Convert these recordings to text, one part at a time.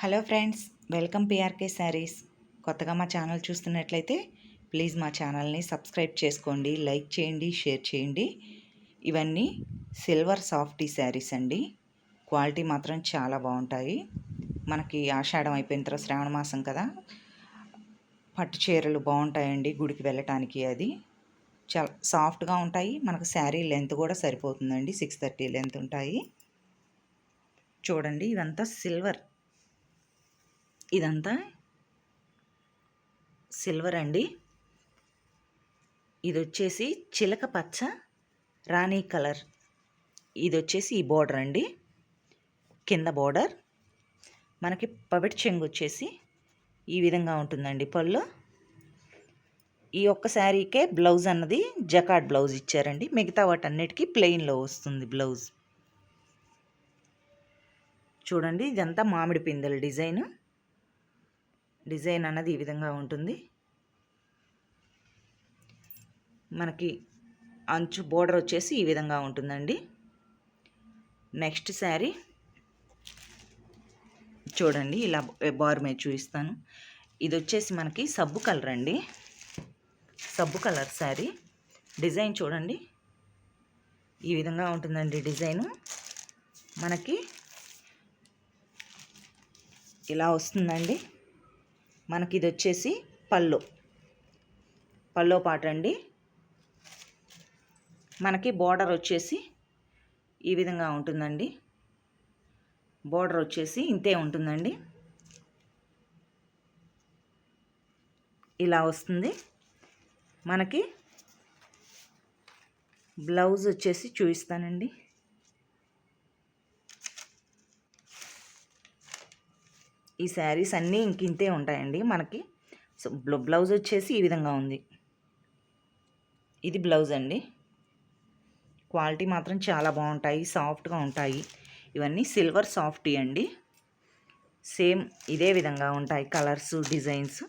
Hello friends, welcome PRK saris. కొత్తగా మా channel చూస్తున్నట్లయితే ప్లీజ్ మా ఛానల్ని సబ్స్క్రైబ్ చేసుకోండి, లైక్ చేయండి, షేర్ చేయండి. ఇవన్నీ సిల్వర్ సాఫ్టీ శారీస్ అండి. క్వాలిటీ మాత్రం చాలా బాగుంటాయి. మనకి ఆషాఢం అయిపోయిన తర్వాత శ్రావణ మాసం కదా, పట్టు చీరలు బాగుంటాయండి గుడికి వెళ్ళటానికి. అది చాలా సాఫ్ట్గా ఉంటాయి. మనకు శారీ లెంత్ కూడా సరిపోతుందండి, 630 లెంత్ ఉంటాయి. చూడండి, ఇదంతా సిల్వర్, ఇదంతా సిల్వర్ అండి. ఇది వచ్చేసి చిలక పచ్చ రాణి కలర్. ఇది వచ్చేసి ఈ బోర్డర్ అండి, కింద బోర్డర్. మనకి పవిట్ చెంగు వచ్చేసి ఈ విధంగా ఉంటుందండి. పళ్ళు ఈ ఒక్క శారీకే బ్లౌజ్ అన్నది జకాట్ బ్లౌజ్ ఇచ్చారండి. మిగతా వాటన్నిటికీ ప్లెయిన్లో వస్తుంది బ్లౌజ్. చూడండి, ఇదంతా మామిడి పిందెల డిజైన్ అన్నది ఈ విధంగా ఉంటుంది. మనకి అంచు బోర్డర్ వచ్చేసి ఈ విధంగా ఉంటుందండి. నెక్స్ట్ శారీ చూడండి, ఇలా బార్ మీద చూపిస్తాను. ఇది వచ్చేసి మనకి సబ్బు కలర్ అండి, సబ్బు కలర్ శారీ. డిజైన్ చూడండి, ఈ విధంగా ఉంటుందండి. డిజైను మనకి ఇలా వస్తుందండి. మనకి ఇది వచ్చేసి పల్లో పాట అండి. మనకి బోర్డర్ వచ్చేసి ఈ విధంగా ఉంటుందండి. బోర్డర్ వచ్చేసి ఇంతే ఉంటుందండి, ఇలా వస్తుంది. మనకి బ్లౌజ్ వచ్చేసి చూపిస్తానండి. ఈ శారీస్ అన్నీ ఇంతే ఉంటాయండి మనకి. సో బ్లౌజ్ వచ్చేసి ఈ విధంగా ఉంది. ఇది బ్లౌజ్ అండి. క్వాలిటీ మాత్రం చాలా బాగుంటాయి, సాఫ్ట్గా ఉంటాయి. ఇవన్నీ సిల్వర్ సాఫ్టీ అండి. సేమ్ ఇదే విధంగా ఉంటాయి కలర్స్, డిజైన్స్.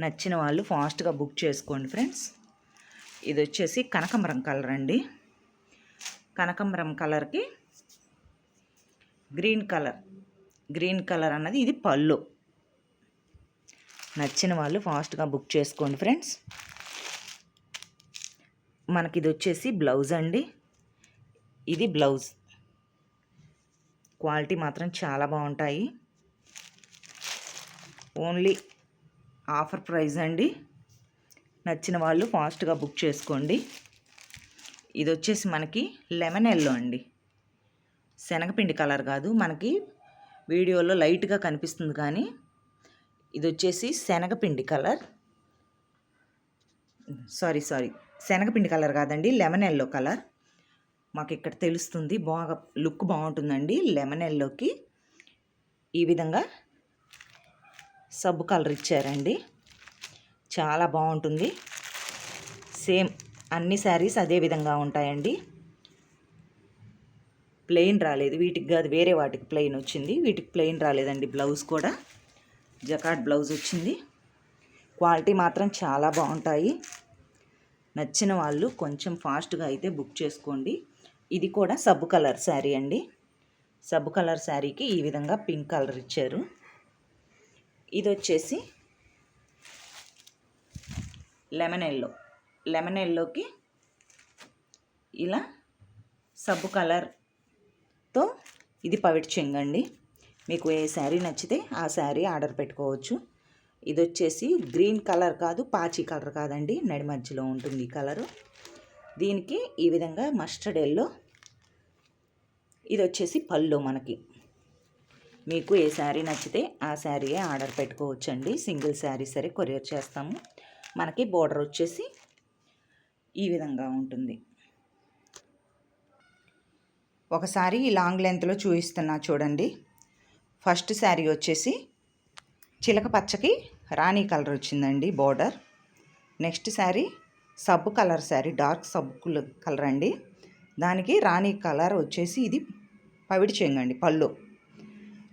నచ్చిన వాళ్ళు ఫాస్ట్గా బుక్ చేసుకోండి ఫ్రెండ్స్. ఇది వచ్చేసి కనకాంబరం కలర్ అండి. కనకాంబరం కలర్కి గ్రీన్ కలర్ అన్నది ఇది పళ్ళు. నచ్చిన వాళ్ళు ఫాస్ట్గా బుక్ చేసుకోండి ఫ్రెండ్స్. మనకి ఇది వచ్చేసి బ్లౌజ్ అండి. ఇది బ్లౌజ్. క్వాలిటీ మాత్రం చాలా బాగుంటాయి. ఓన్లీ ఆఫర్ ప్రైస్ అండి. నచ్చిన వాళ్ళు ఫాస్ట్గా బుక్ చేసుకోండి. ఇది వచ్చేసి మనకి లెమన్ ఎల్లో అండి. శనగపిండి కలర్ కాదు, మనకి వీడియోలో లైట్గా కనిపిస్తుంది కానీ ఇది వచ్చేసి శనగపిండి కలర్. సారీ శనగపిండి కలర్ కాదండి, లెమన్ ఎల్లో కలర్. మాకు ఇక్కడ తెలుస్తుంది, బాగా లుక్ బాగుంటుందండి. లెమన్ ఎల్లోకి ఈ విధంగా సబ్బు కలర్ ఇచ్చారండి, చాలా బాగుంటుంది. సేమ్ అన్ని శారీస్ అదే విధంగా ఉంటాయండి. ప్లెయిన్ రాలేదు వీటికి కాదు, వేరే వాటికి ప్లెయిన్ వచ్చింది, వీటికి ప్లెయిన్ రాలేదండి. బ్లౌజ్ కూడా జకాట్ బ్లౌజ్ వచ్చింది. క్వాలిటీ మాత్రం చాలా బాగుంటాయి. నచ్చిన వాళ్ళు కొంచెం ఫాస్ట్గా అయితే బుక్ చేసుకోండి. ఇది కూడా సబ్బు కలర్ శారీ అండి. సబ్బు కలర్ శారీకి ఈ విధంగా పింక్ కలర్ ఇచ్చారు. ఇది వచ్చేసి లెమన్ ఎల్లోకి ఇలా సబ్బు కలర్తో ఇది పవిట్ చెంగండి. మీకు ఏ శారీ నచ్చితే ఆ శారీ ఆర్డర్ పెట్టుకోవచ్చు. ఇది వచ్చేసి గ్రీన్ కలర్ కాదు, పాచి కలర్ కాదండి, నడి మధ్యలో ఉంటుంది ఈ కలరు. దీనికి ఈ విధంగా మస్టర్డ్ ఎల్లో. ఇది వచ్చేసి పళ్ళు. మనకి మీకు ఏ శారీ నచ్చితే ఆ శారీయే ఆర్డర్ పెట్టుకోవచ్చండి. సింగిల్ శారీ సరే కొరియర్ చేస్తాము. మనకి బోర్డర్ వచ్చేసి ఈ విధంగా ఉంటుంది. ఒకసారి లాంగ్ లెంత్లో చూపిస్తున్నా చూడండి. ఫస్ట్ శారీ వచ్చేసి చిలక పచ్చకి రాణి కలర్ వచ్చిందండి బోర్డర్. నెక్స్ట్ శారీ సబ్బు కలర్ శారీ, డార్క్ సబ్బు కలర్ అండి. దానికి రాణి కలర్ వచ్చేసి ఇది పవిడి చెంగండి పళ్ళు.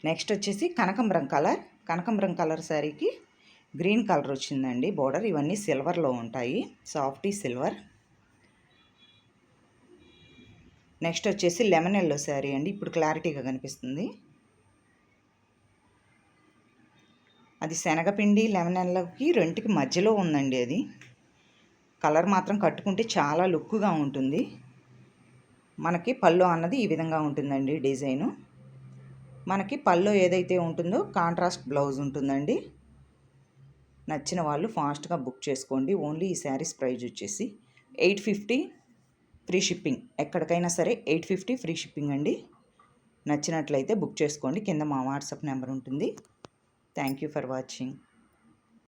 నెక్స్ట్ వచ్చేసి కనకాంబరం కలర్ శారీకి గ్రీన్ కలర్ వచ్చిందండి బోర్డర్. ఇవన్నీ సిల్వర్లో ఉంటాయి, సాఫ్టీ సిల్వర్. నెక్స్ట్ వచ్చేసి లెమన్ ఎల్లో శారీ అండి. ఇప్పుడు క్లారిటీగా కనిపిస్తుంది. అది శనగపిండి లెమన్ ఎల్లకి రెంటికి మధ్యలో ఉందండి. అది కలర్ మాత్రం కట్టుకుంటే చాలా లుక్గా ఉంటుంది. మనకి పళ్ళు అన్నది ఈ విధంగా ఉంటుందండి డిజైను. మనకి పళ్ళు ఏదైతే ఉంటుందో కాంట్రాస్ట్ బ్లౌజ్ ఉంటుందండి. నచ్చిన వాళ్ళు ఫాస్ట్గా బుక్ చేసుకోండి. ఓన్లీ ఈ శారీస్ ప్రైజ్ వచ్చేసి 850 ఫ్రీ షిప్పింగ్. ఎక్కడికైనా సరే 850 ఫ్రీ షిప్పింగ్ అండి. నచ్చినట్లయితే బుక్ చేసుకోండి. కింద మా వాట్సాప్ నెంబర్ ఉంటుంది. Thank you for watching.